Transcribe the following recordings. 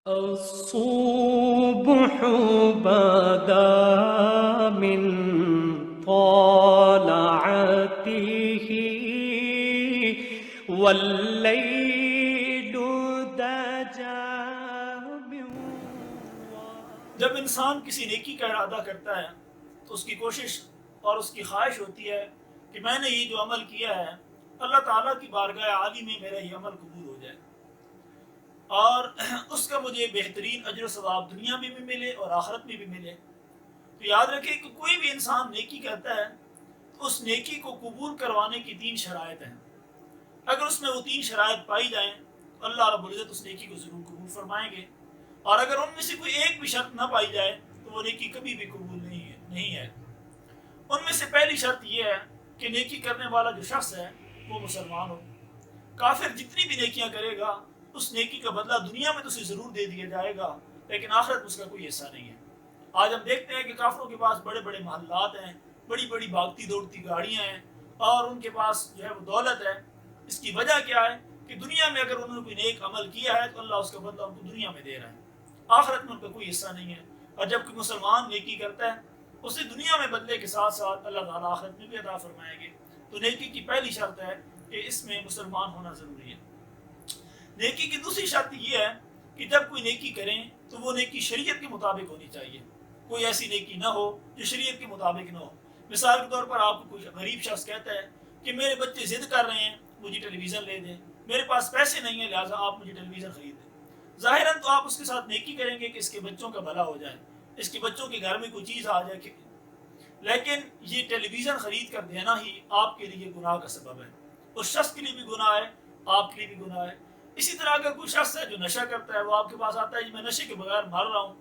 الصبح بدا من طلعته واللیل دجا من جب انسان کسی نیکی کا ارادہ کرتا ہے تو اس کی کوشش اور اس کی خواہش ہوتی ہے کہ میں نے یہ جو عمل کیا ہے اللہ تعالیٰ کی بارگاہ عالی میں میرا یہ عمل قبول ہو جائے اور اس کا مجھے بہترین اجر و ثواب دنیا میں بھی ملے اور آخرت میں بھی ملے۔ تو یاد رکھیں کہ کوئی بھی انسان نیکی کرتا ہے تو اس نیکی کو قبول کروانے کی 3 شرائط ہیں۔ اگر اس میں وہ 3 شرائط پائی جائیں تو اللہ رب العزت اس نیکی کو ضرور قبول فرمائیں گے، اور اگر ان میں سے کوئی ایک بھی شرط نہ پائی جائے تو وہ نیکی کبھی بھی قبول نہیں ہے۔ ان میں سے پہلی شرط یہ ہے کہ نیکی کرنے والا جو شخص ہے وہ مسلمان ہو۔ کافر جتنی بھی نیکیاں کرے گا اس نیکی کا بدلہ دنیا میں تو اسے ضرور دے دیا جائے گا، لیکن آخرت میں اس کا کوئی حصہ نہیں ہے۔ آج ہم دیکھتے ہیں کہ کافروں کے پاس بڑے بڑے محلات ہیں، بڑی بڑی بھاگتی دوڑتی گاڑیاں ہیں، اور ان کے پاس جو ہے وہ دولت ہے۔ اس کی وجہ کیا ہے کہ دنیا میں اگر انہوں نے کوئی نیک عمل کیا ہے تو اللہ اس کا بدلہ ان کو دنیا میں دے رہا ہے، آخرت میں ان کا کوئی حصہ نہیں ہے۔ اور جب کوئی مسلمان نیکی کرتا ہے اسے دنیا میں بدلے کے ساتھ ساتھ اللہ تعالیٰ آخرت میں بھی عطا فرمائیں گے۔ تو نیکی کی پہلی شرط ہے کہ اس میں مسلمان ہونا ضروری ہے۔ نیکی کی دوسری شرط یہ ہے کہ جب کوئی نیکی کریں تو وہ نیکی شریعت کے مطابق ہونی چاہیے، کوئی ایسی نیکی نہ ہو جو شریعت کے مطابق نہ ہو۔ مثال کے طور پر آپ کو کوئی غریب شخص کہتا ہے کہ میرے بچے ضد کر رہے ہیں مجھے ٹیلی ویژن لے دیں، میرے پاس پیسے نہیں ہیں لہٰذا آپ مجھے ٹیلی ویژن خرید دیں۔ ظاہراً تو آپ اس کے ساتھ نیکی کریں گے کہ اس کے بچوں کا بھلا ہو جائے، اس کے بچوں کے گھر میں کوئی چیز آ جائے، لیکن یہ ٹیلی ویژن خرید کر دینا ہی آپ کے لیے گناہ کا سبب ہے۔ اس شخص کے لیے بھی گناہ ہے، آپ کے لیے بھی گناہ ہے۔ اسی طرح اگر کوئی شخص ہے جو نشہ کرتا ہے، وہ آپ کے پاس آتا ہے میں نشے کے بغیر مر رہا ہوں،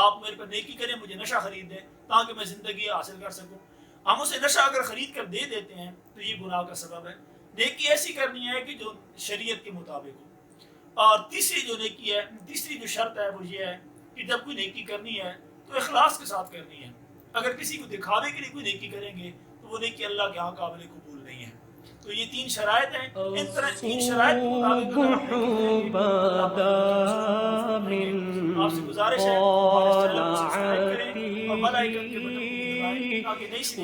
آپ میرے پر نیکی کریں، مجھے نشہ خرید دیں تاکہ میں زندگی حاصل کر سکوں، ہم اسے نشہ اگر خرید کر دے دیتے ہیں تو یہ گناہ کا سبب ہے۔ نیکی ایسی کرنی ہے کہ جو شریعت کے مطابق ہو۔ اور تیسری جو شرط ہے وہ یہ ہے کہ جب کوئی نیکی کرنی ہے تو اخلاص کے ساتھ کرنی ہے۔ اگر کسی کو دکھاوے کے لیے کوئی نیکی کریں گے تو وہ نیکی اللہ کے ہاں قابل قبول نہیں ہے۔ تو یہ 3 شرائط ہیں، ان طرح 3 شرائط کے مطابق اگر ہم نیکی کریں گے آپ سے گزارش ہے ہمارے چینل کو سبسکرائب کریں اور بیل آئیکن کے بٹن کو دبائیں تاکہ نئی سی